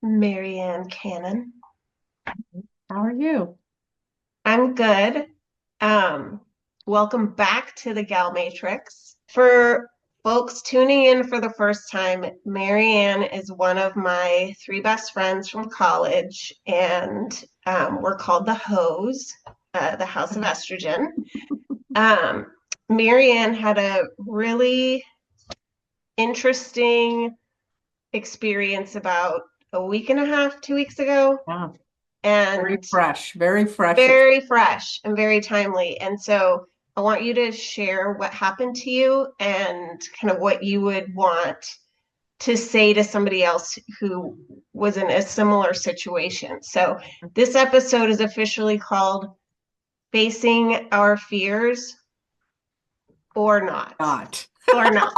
Marian Cannon. How are you? I'm good. Um, Welcome back to the Gal Matrix. For folks tuning in for the first time, Marianne is one of my three best friends from college, and we're called the Hoes, the House of Estrogen. Um, Marianne had a really interesting experience about a week and a half, 2 weeks ago, Yeah, very and fresh, very fresh. very fresh and very timely. And so I want you to share what happened to you and kind of what you would want to say to somebody else who was in a similar situation. So this episode is officially called Facing Our Fears or Not. Not. Or not.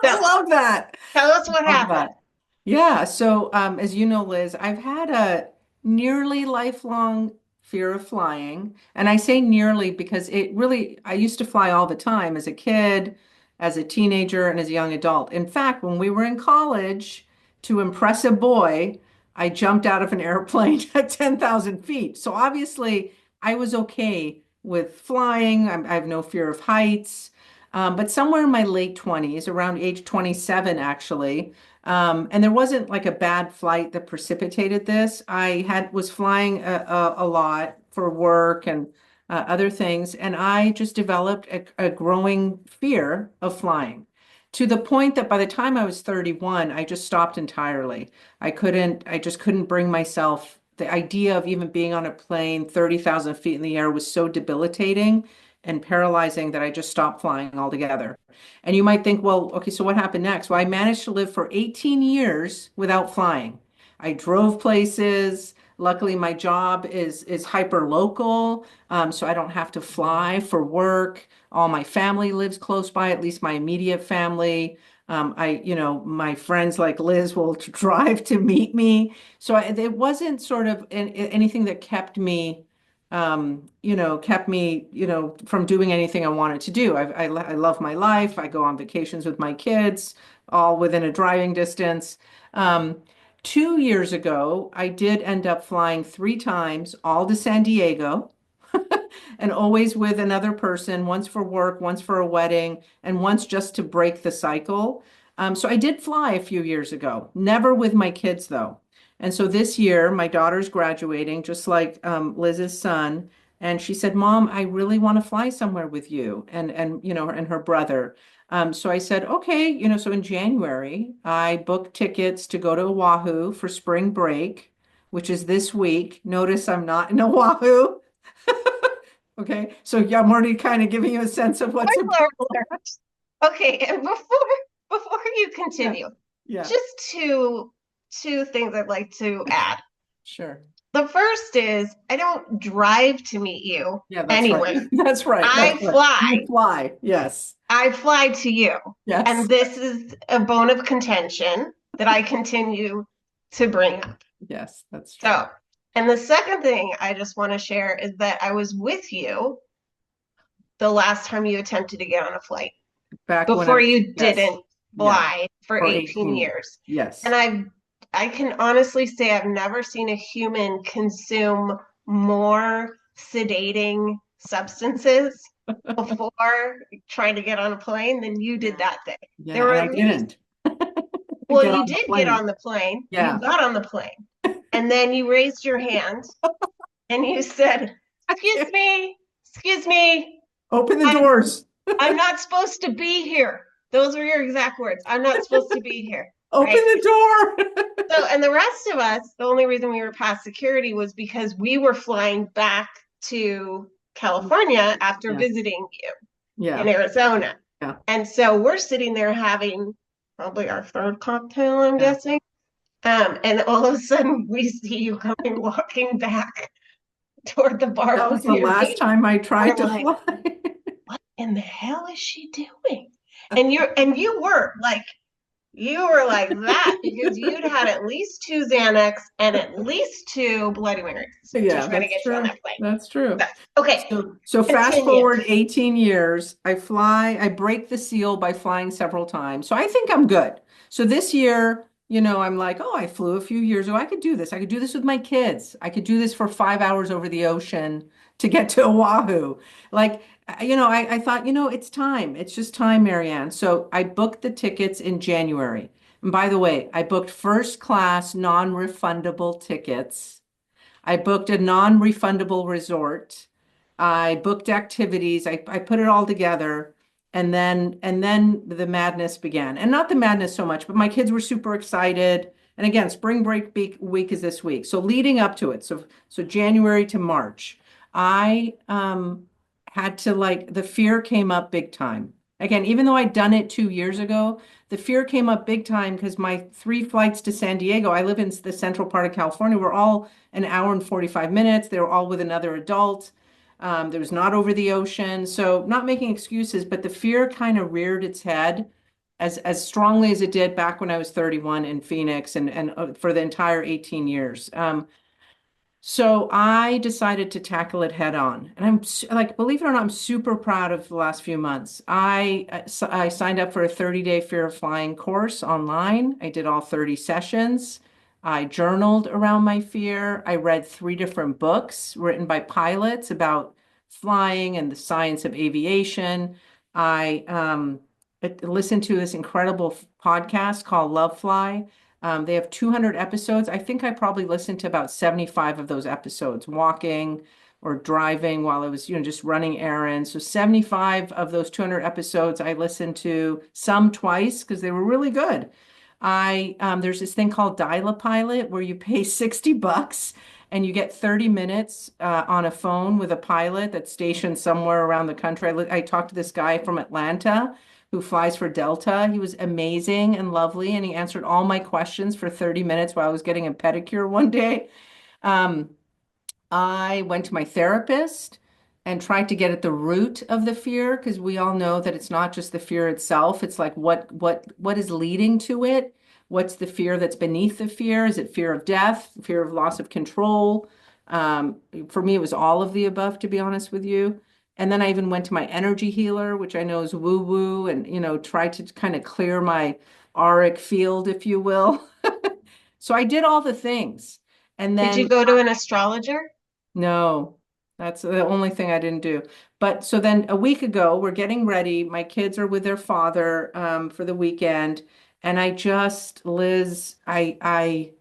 I So love that. tell us what Love happened. that. Yeah. So, as you know, Liz, I've had a nearly lifelong fear of flying. And I say nearly because I used to fly all the time as a kid, as a teenager, and as a young adult. In fact, when we were in college, to impress a boy, I jumped out of an airplane at 10,000 feet. So obviously, I was okay with flying. I have no fear of heights. But somewhere in my late 20s, around age 27, actually, and there wasn't like a bad flight that precipitated this. Was flying a lot for work and other things, and I just developed a growing fear of flying to the point that by the time I was 31, I just stopped entirely. I just couldn't bring myself. The idea of even being on a plane 30,000 feet in the air was so debilitating and paralyzing that I just stopped flying altogether. And you might think, well, okay, so what happened next? Well, I managed to live for 18 years without flying. I drove places. Luckily, my job is hyper local, so I don't have to fly for work. All my family lives close by, at least my immediate family. My friends like Liz will drive to meet me. So it wasn't sort of anything that kept me, from doing anything I wanted to do. I love my life. I go on vacations with my kids, all within a driving distance. 2 years ago, I did end up flying three times, all to San Diego, and always with another person, once for work, once for a wedding, and once just to break the cycle. So I did fly a few years ago, never with my kids though. And so this year, my daughter's graduating, just like Liz's son. And she said, Mom, I really want to fly somewhere with you and her brother. So I said, okay, so in January, I booked tickets to go to Oahu for spring break, which is this week. Notice I'm not in Oahu. Okay, so yeah, I'm already kind of giving you a sense of what's Spoiler about. alert. Okay, and before you Yeah, continue, yeah, just two things I'd like to add. sure. The first is I don't drive to meet you Yeah, that's right. anywhere. That's right. That's I right. fly. You fly. Yes. I fly to you. Yes. And this is a bone of contention that I continue to bring up. Yes, that's true. So, and the second thing I just want to share is that I was with you the last time you attempted to get on a flight Back when I before was, you yes. didn't Yeah. fly for For 18 18. years. And Yes. I can honestly say I've never seen a human consume more sedating substances before trying to get on a plane than you did Yeah. that day. There Yeah, were and I at least, didn't well, get you on the did get plane. on the plane. You Yeah. got on the plane. And then you raised your hand and you said, excuse me, Open the I'm doors. I'm not supposed to be here. Those were your exact words. I'm not supposed to be here. Open Right. the door. So, and the rest of us, the only reason we were past security was because we were flying back to California after Yeah. visiting you in Yeah. Arizona. Yeah. And so we're sitting there having probably our third cocktail, I'm Yeah. guessing. And all of a sudden we see you coming walking back toward the bar That was with the your last baby. time I And tried I'm to like, fly. what in the hell is she doing? And you were like that because you'd had at least two Xanax and at least two Bloody Marys to Yeah, try to that's get you on true. that plane. That's true. So, okay, So fast continue. forward 18 years, I break the seal by flying several times. So I think I'm good. So this year, I'm like, oh, I flew a few years ago. I could do this. I could do this with my kids. I could do this for 5 hours over the ocean to get to Oahu. Like, I thought, it's time. It's just time, Marianne. So I booked the tickets in January. And by the way, I booked first class, non-refundable tickets. I booked a non-refundable resort. I booked activities. I put it all together. And then the madness began. And not the madness so much, but my kids were super excited. And again, spring break week is this week. So leading up to it, so January to March, I had to like the fear came up big time. Again, even though I'd done it 2 years ago, the fear came up big time because my 3 flights to San Diego, I live in the central part of California, were all an hour and 45 minutes. They were all with another adult. There was not over the ocean. So not making excuses, but the fear kind of reared its head as strongly as it did back when I was 31 in Phoenix and for the entire 18 years. So I decided to tackle it head on. And like, believe it or not, I'm super proud of the last few months. I signed up for a 30-day fear of flying course online. I did all 30 sessions. I journaled around my fear. I read 3 different books written by pilots about flying and the science of aviation. I listened to this incredible podcast called Love Fly. They have 200 episodes. I think I probably listened to about 75 of those episodes, walking or driving while I was, just running errands. So 75 of those 200 episodes I listened to, some twice because they were really good. There's this thing called Dial-A-Pilot where you pay $60 and you get 30 minutes on a phone with a pilot that's stationed somewhere around the country. I talked to this guy from Atlanta who flies for Delta. He was amazing and lovely, and he answered all my questions for 30 minutes while I was getting a pedicure one day. Um, I went to my therapist and tried to get at the root of the fear because we all know that it's not just the fear itself. It's like what is leading to it? What's the fear that's beneath the fear? Is it fear of death, fear of loss of control? For me, it was all of the above, to be honest with you. And then I even went to my energy healer, which I know is woo-woo, and tried to kind of clear my auric field, if you will. So I did all the things. And Did you then go to an astrologer? no, that's the only thing I didn't do. But so then a week ago, we're getting ready. My kids are with their father for the weekend, and Liz, I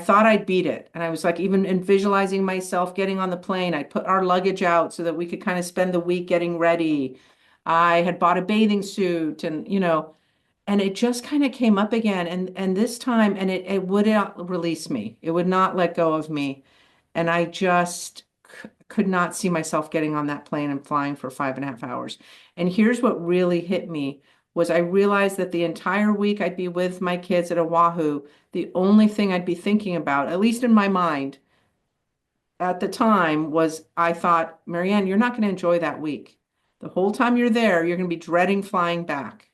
thought I'd beat it, and I was like even in visualizing myself getting on the plane. I put our luggage out so that we could kind of spend the week getting ready. I had bought a bathing suit, and it just kind of came up again, and this time, and it would not release me. It would not let go of me. And I just could not see myself getting on that plane and flying for 5.5 hours. And here's what really hit me was I realized that the entire week I'd be with my kids at Oahu, the only thing I'd be thinking about, at least in my mind at the time, was I thought, Marianne, you're not going to enjoy that week. The whole time you're there, you're going to be dreading flying back.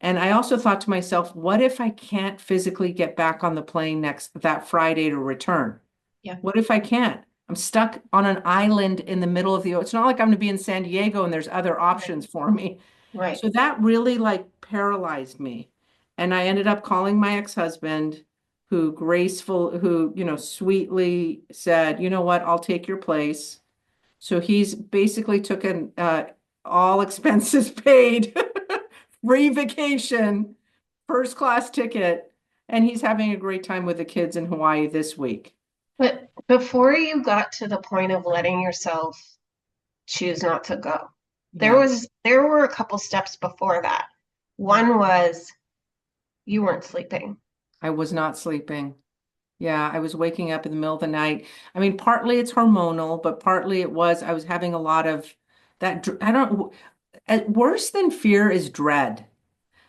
And I also thought to myself, what if I can't physically get back on the plane that Friday to return? Yeah, What if I can't? I'm stuck on an island in the middle of the ocean. It's not like I'm going to be in San Diego and there's other right, options for me. right. So that really like paralyzed me. And I ended up calling my ex-husband who, sweetly said, you know what, I'll take your place. So he's basically took an all expenses paid free vacation, first class ticket, and he's having a great time with the kids in Hawaii this week. But before you got to the point of letting yourself choose not to go, Yeah, there were a couple steps before that. yeah. One was you weren't sleeping. I was not sleeping. Yeah, I was waking up in the middle of the night. I mean, partly it's hormonal, but partly I was having a lot of I don't, worse than fear is dread.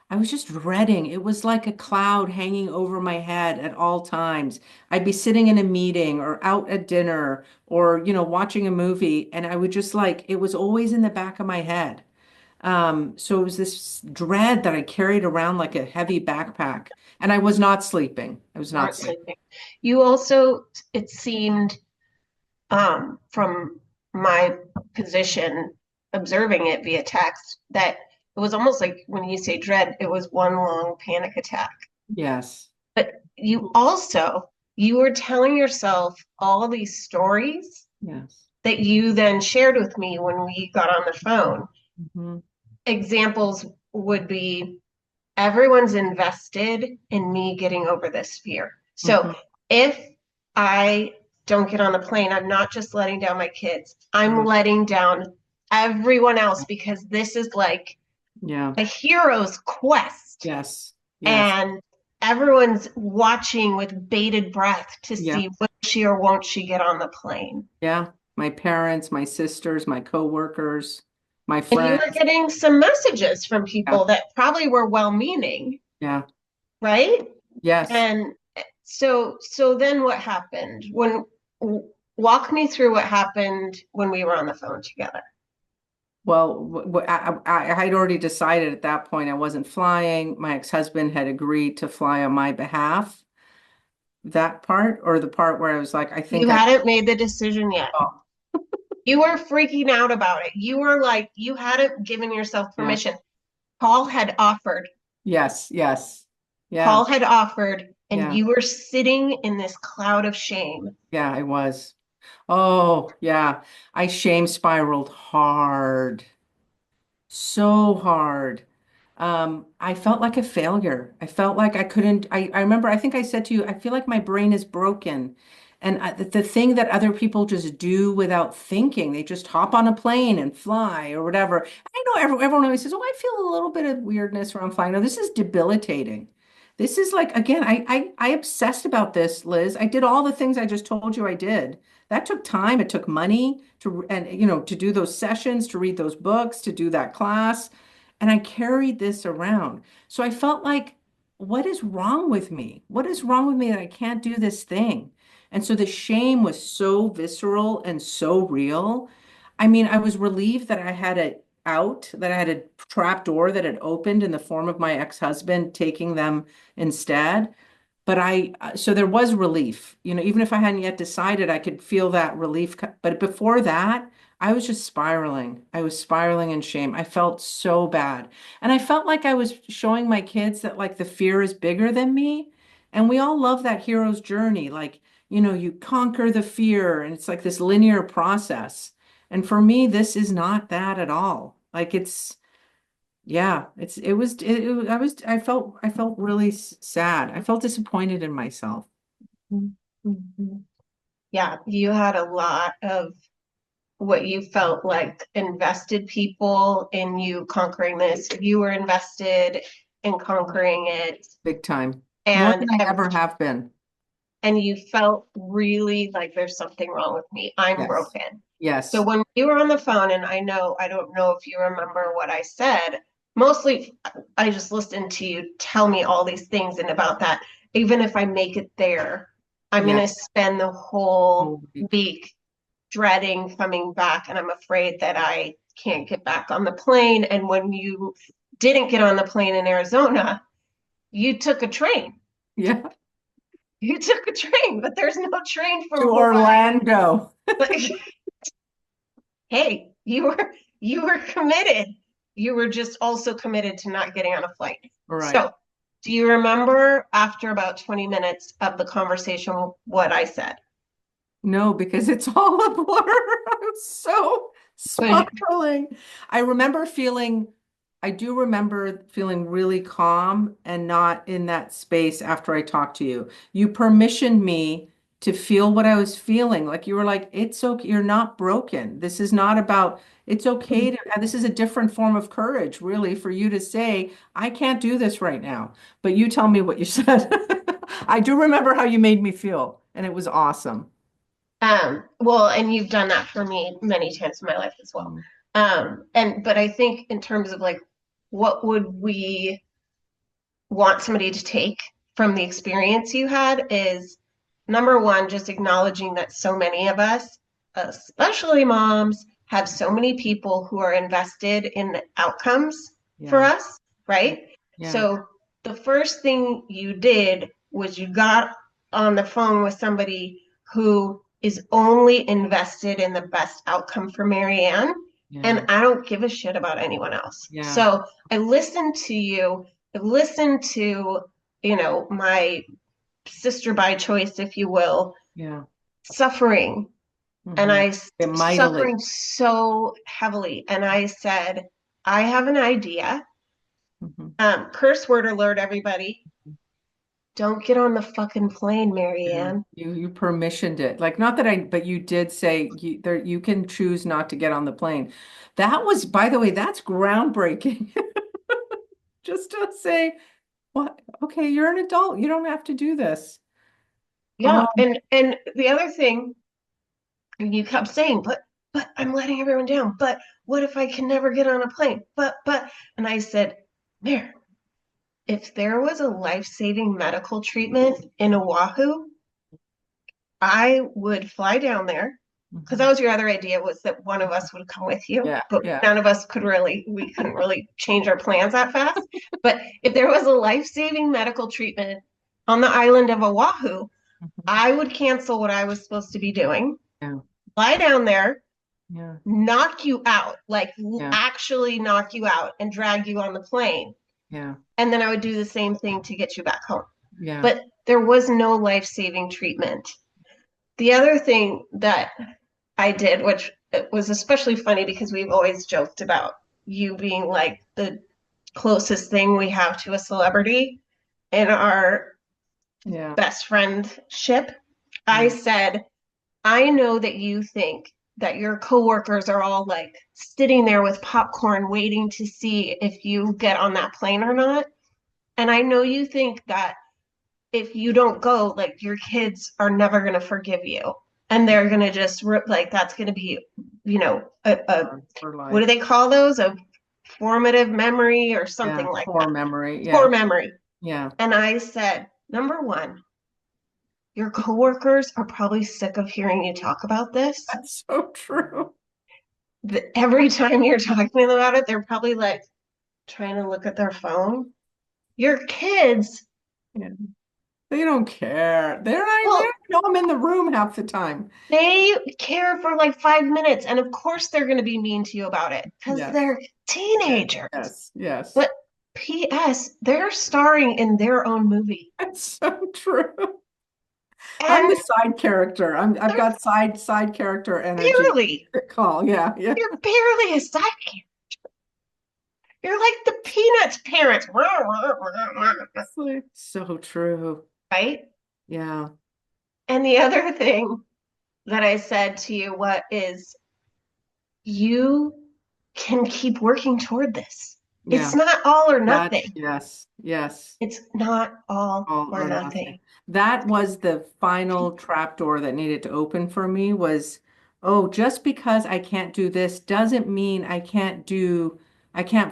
I was just dreading. It was like a cloud hanging over my head at all times. I'd be sitting in a meeting or out at dinner or, watching a movie, and I would just like, it was always in the back of my head. So it was this dread that I carried around like a heavy backpack, and I was not sleeping. I was not Weren't sleeping. sleeping. You also, it seemed, from my position observing it via text, that it was almost like when you say dread, it was one long panic attack. Yes. But you were telling yourself all these stories Yes. that you then shared with me when we got on the phone. Hmm. Examples would be everyone's invested in me getting over this fear. So Hmm. if I don't get on the plane, I'm not just letting down my kids, I'm Right. letting down everyone else because this is like Yeah. a hero's quest. Yes. Yes. And everyone's watching with bated breath to Yeah. see will she or won't she get on the plane. Yeah. My parents, my sisters, my coworkers, my And you were friends. getting some messages from Yeah. people that probably were well-meaning, Yeah. right? Yes. And so then what happened? Walk me through what happened when we were on the phone together. Well, I had already decided at that point I wasn't flying. My ex-husband had agreed to fly on my behalf. That part, or the part where I was like, I You think I, hadn't made the decision yet. oh, You were freaking out about it. You were like, you hadn't given yourself yeah. permission. Paul had offered. Yes. Yes. Yeah. Paul had offered, and Yeah. you were sitting in this cloud of shame. Yeah, I was. Oh, yeah. I shame spiraled hard. So hard. I felt like a failure. I felt like I couldn't. I remember, I think I said to you, I feel like my brain is broken. And the thing that other people just do without thinking, they just hop on a plane and fly or whatever. I know everyone always says, oh, I feel a little bit of weirdness around flying. No, this is debilitating. This is like, again, I obsessed about this, Liz. I did all the things I just told you I did. That took time. It took money and to do those sessions, to read those books, to do that class. And I carried this around. So I felt like, what is wrong with me? What is wrong with me that I can't do this thing? And so the shame was so visceral and so real. I mean, I was relieved that I had it out, that I had a trap door that had opened in the form of my ex-husband taking them instead. But so there was relief. Even if I hadn't yet decided, I could feel that relief. But before that, I was just spiraling. I was spiraling in shame. I felt so bad. And I felt like I was showing my kids that like the fear is bigger than me. And we all love that hero's journey. Like, you conquer the fear and it's like this linear process. And for me, this is not that at all. Like yeah, I felt really sad. I felt disappointed in myself. Mhm. Yeah, you had a lot of what you felt like invested people in you conquering this. You were invested in conquering it, Big time. More and than I ever have been. and you felt really like there's something wrong with me. I'm Yes. broken. So Yes. when we were on the phone, and I don't know if you remember what I said, mostly I just listened to you tell me all these things and about that. Even if I make it there, I'm Yeah. gonna spend the whole Whole week. week dreading coming back, and I'm afraid that I can't get back on the plane. And when you didn't get on the plane in Arizona, you took a train. Yeah. You took a train, but there's no train To from Hawaii. Orlando. But hey, you were committed. You were just also committed to not getting on a flight. Right. So, do you remember after about 20 minutes of the conversation what I said? No, because it's all a blur. I'm so Good. spiraling. I do remember feeling really calm and not in that space after I talked to you. You permissioned me to feel what I was feeling. Like you were like, it's okay, you're not broken. This is not about, it's okay to, and this is a different form of courage, really, for you to say, I can't do this right now. But you tell me what you said. I do remember how you made me feel, and it was awesome. Well, and you've done that for me many times in my life as well. Mm. But I think in terms of like, what would we want somebody to take from the experience you had is number one, just acknowledging that so many of us, especially moms, have so many people who are invested in the outcomes for Yeah. us, right? Yeah. So the first thing you did was you got on the phone with somebody who is only invested in the best outcome for Marianne. And Yeah. I don't give a shit about anyone else. Yeah. So I listened to you. I listened to my sister by choice, if you will, Yeah. suffering. And Hmm. I Yeah, mightily. suffering so heavily. And I said, I have an idea. Hmm. Curse word alert, everybody. Don't get on the fucking plane, Yeah. Marianne. You permissioned it. Like not that I, but you did say you can choose not to get on the plane. That was, by the way, that's groundbreaking. Just to say, what? Okay, you're an adult. You don't have to do this. Yeah. Oh, And the other thing you kept saying, but I'm letting everyone down. But what if I can never get on a plane? But and I said, Mare, if there was a life-saving medical treatment in Oahu, I would fly down there because that mhm. was your other idea was that one of us would come with you, Yeah, but yeah. none of us we couldn't really change our plans that fast. But if there was a life-saving medical treatment on the island of Oahu, Mhm. I would cancel what I was supposed to be doing, Yeah, fly down there, yeah, knock you out, like yeah, actually knock you out and drag you on the plane. yeah, And then I would do the same thing to get you back home. yeah, But there was no life-saving treatment. The other thing that I did, which was especially funny because we've always joked about you being like the closest thing we have to a celebrity in our yeah, best friendship. I yeah. said, I know that you think that your coworkers are all like sitting there with popcorn waiting to see if you get on that plane or not. And I know you think that if you don't go, like your kids are never going to forgive you. And they're going to just like, that's going to be, For what do life. they call those? A formative memory or something Yeah, like core that. memory. Core Yeah, memory. yeah. And I said, number one, your coworkers are probably sick of hearing you talk about this. That's so true. Every time you're talking to them about it, they're probably like trying to look at their phone. Your kids, Yeah. They don't care. They well, don't know I'm in the room half the time. they care for like 5 minutes. And of course, they're going to be mean to you about it because Yes, they're teenagers. yes, yes. But P.S., they're starring in their own movie. That's so true. I'm the And side character. I've they're got side character energy. barely, Call. Yeah, yeah. you're barely a sidekick. You're like the Peanuts parents, So true. right? Yeah, And the other thing that I said to you, what is you can keep working toward this. It's yeah. not all or That, nothing. yes, yes. It's not all All or or nothing. nothing. That was the final trapdoor that needed to open for me was, oh, just because I can't do this doesn't mean I can't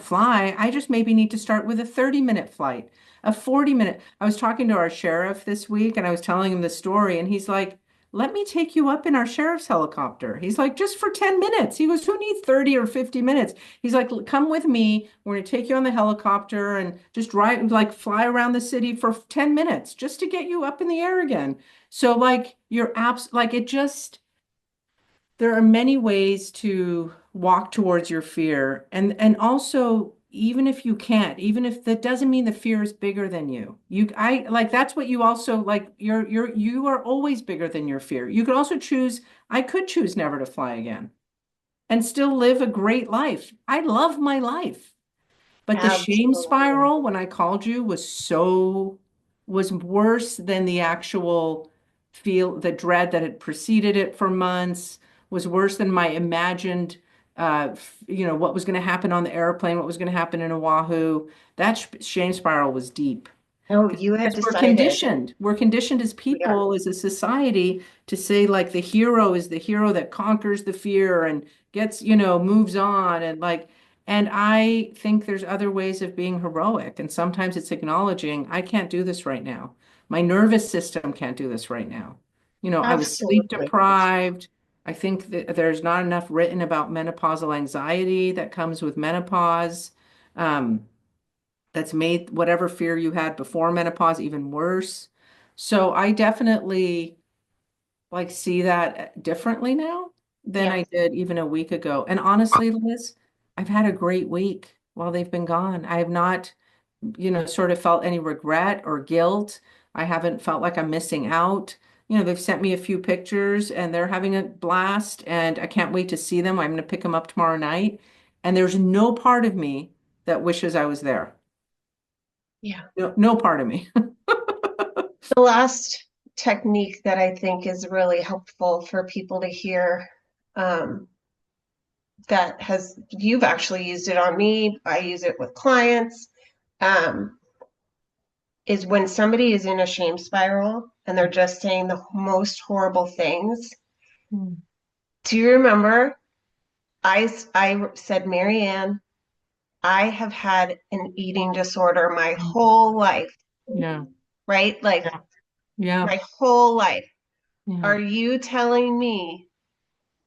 fly. I just maybe need to start with a 30-minute flight, a 40-minute. I was talking to our sheriff this week and I was telling him the story and he's like, let me take you up in our sheriff's helicopter. He's like, just for 10 minutes. He goes, who needs 30 or 50 minutes? He's like, come with me. We're going to take you on the helicopter and just ride, like fly around the city for 10 minutes just to get you up in the air again. So like your apps, like it just, there are many ways to walk towards your fear. And also, even if you can't, even if that doesn't mean the fear is bigger than you. I like that's what you also like you are always bigger than your fear. You could also choose, I could choose never to fly again and still live a great life. I love my life. But the shame Absolutely. spiral when I called you was worse than the actual the dread that had preceded it for months, was worse than my imagined, what was going to happen on the airplane, what was going to happen in Oahu. That sh shame spiral was deep. No, you had Because decided. we're conditioned as We are. people, as a society, to say like the hero is the hero that conquers the fear and gets, moves on and I think there's other ways of being heroic. And sometimes it's acknowledging, I can't do this right now. My nervous system can't do this right now. I was sleep Absolutely. deprived. I think that there's not enough written about menopausal anxiety that comes with menopause. Um, that's made whatever fear you had before menopause even worse. So I definitely like see that differently now than Yeah. I did even a week ago. And honestly, Liz, I've had a great week while they've been gone. I have not sort of felt any regret or guilt. I haven't felt like I'm missing out. They've sent me a few pictures and they're having a blast and I can't wait to see them. I'm going to pick them up tomorrow night. And there's no part of me that wishes I was there. Yeah. No, no part of me. The last technique that I think is really helpful for people to hear, um, that has, you've actually used it on me, I use it with clients, um, is when somebody is in a shame spiral and they're just saying the most horrible things. Mm. Do you remember I said, Marianne, I have had an eating disorder my whole life, Yeah, right? Like yeah, yeah, my whole life. yeah. Are you telling me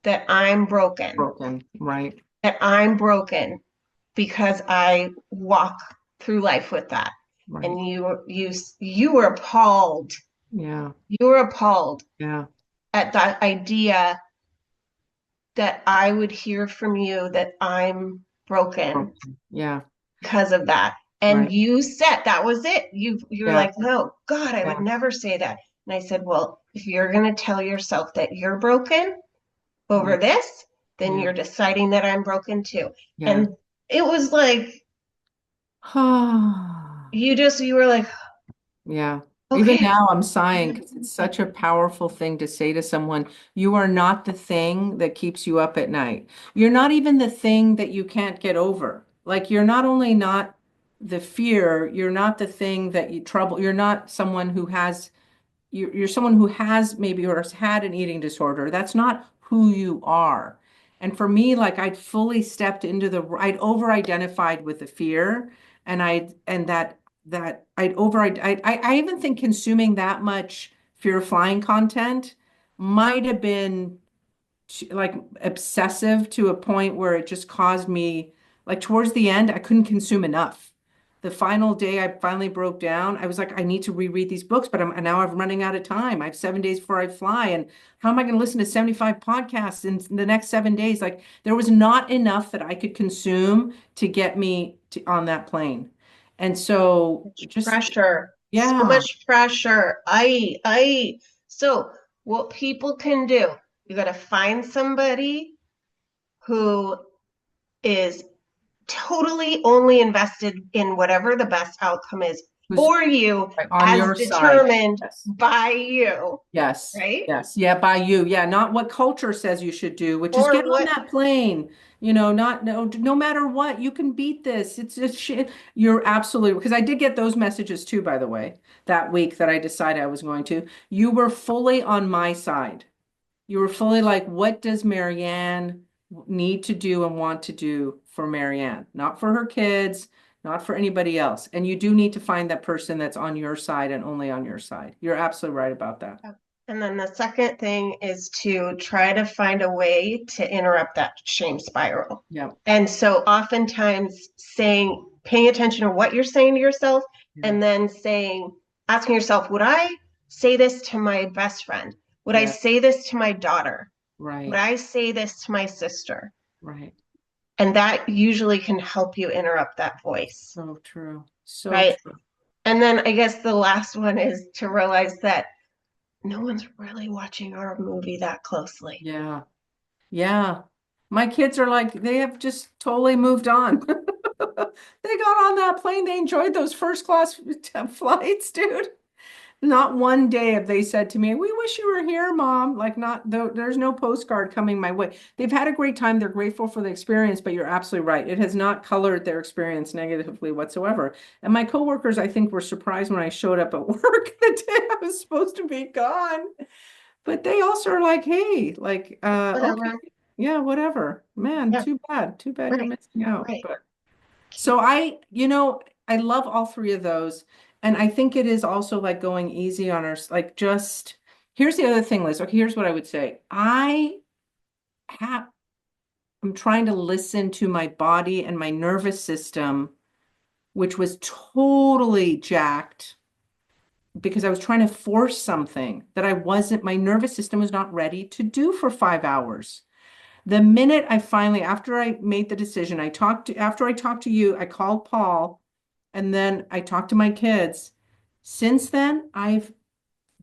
that I'm broken? Broken. Right, That I'm broken because I walk through life with that? right. And you were appalled. Yeah, You were appalled yeah. at that idea that I would hear from you that I'm broken Broken. Yeah, because of that. And right. you said that was it. You were Yeah, like, no, God, I would yeah, never say that. And I said, well, if you're going to tell yourself that you're broken yeah, over this, then yeah, you're deciding that I'm broken too. yeah. And it was like, you were like, Yeah. Even okay. now, I'm sighing because it's such a powerful thing to say to someone. You are not the thing that keeps you up at night. You're not even the thing that you can't get over. Like, you're not only not the fear, you're not the thing that you trouble. You're not someone who has you're someone who has maybe or has had an eating disorder. That's not who you are. And for me, like I'd over-identified with the fear, and I even think consuming that much fear of flying content might have been like obsessive to a point where it just caused me, like towards the end, I couldn't consume enough. The final day I finally broke down, I was like, I need to reread these books, but I'm running out of time. I have 7 days before I fly. And how am I going to listen to 75 podcasts in the next 7 days? Like there was not enough that I could consume to get me on that plane. And so just, Pressure, so yeah, much pressure. So what people can do, you got to find somebody who is totally only invested in whatever the best outcome is who's for you, right on as your side. determined Yes. by you, Yes, right? yes, yeah, by you, yeah, not what culture says you should do, which is Or get on what, that plane, not no matter what, you can beat this. It's shit. You're absolutely because I did get those messages too, by the way, that week that I decided I was going to. You were fully on my side. You were fully like, what does Marianne need to do and want to do for Marianne, not for her kids, not for anybody else. And you do need to find that person that's on your side and only on your side. You're absolutely right about that. and then the second thing is to try to find a way to interrupt that shame spiral. Yeah. And so oftentimes paying attention to what you're saying to yourself, Yeah. and then asking yourself, would I say this to my best friend? Would I Yeah. say this to my daughter? Would Right. I say this to my sister? Right. And that usually can help you interrupt that voice, So true. So right? true. And then I guess the last one is to realize that no one's really watching our movie that closely. Yeah. Yeah. My kids are like, they have just totally moved on. They got on that plane. They enjoyed those first class flights, dude. Not one day have they said to me, "We wish you were here, Mom." Like, not though, there's no postcard coming my way. They've had a great time. They're grateful for the experience, but you're absolutely right. It has not colored their experience negatively whatsoever. And my coworkers, I think, were surprised when I showed up at work the day I was supposed to be gone. But they also are like, "Hey, like, okay, Whatever. yeah, whatever. Man, Yeah, too bad. Too bad you're right, missing out." right. But so I love all three of those. And I think it is also like going easy on our, like just, here's the other thing, Liz. Okay, here's what I would say. Have, I'm trying to listen to my body and my nervous system, which was totally jacked because I was trying to force something that my nervous system was not ready to do for 5 hours. The minute I finally, after I made the decision, after I talked to you, I called Paul And then I talked to my kids. Since then, I've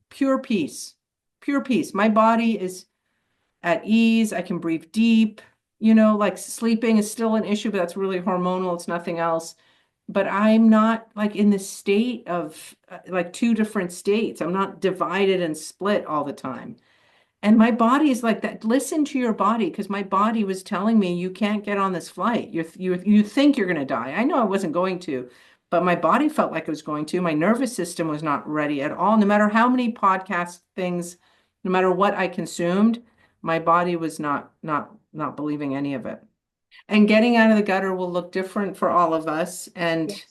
pure peace, pure peace. My body is at ease. I can breathe deep. Like sleeping is still an issue, but that's really hormonal. It's nothing else. But I'm not like in the state of like two different states. I'm not divided and split all the time. And my body is like that. Listen to your body because my body was telling me you can't get on this flight. You think you're going to die. I know I wasn't going to, but my body felt like it was going to. My nervous system was not ready at all. No matter how many podcast things, no matter what I consumed, my body was not believing any of it. And getting out of the gutter will look different for all of us. And Yes.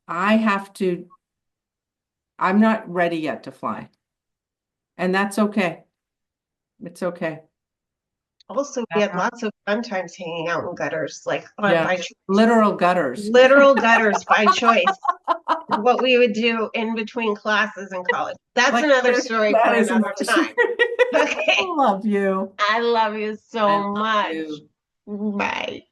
I have to, I'm not ready yet to fly. And that's okay. It's okay. Also, we had lots of fun times hanging out in gutters, like Yeah, by choice, literal gutters. literal gutters by choice. What we would do in between classes in college. That's Like another story for that is another another story. time. Okay. I love you. I love you I so love much. you. Bye.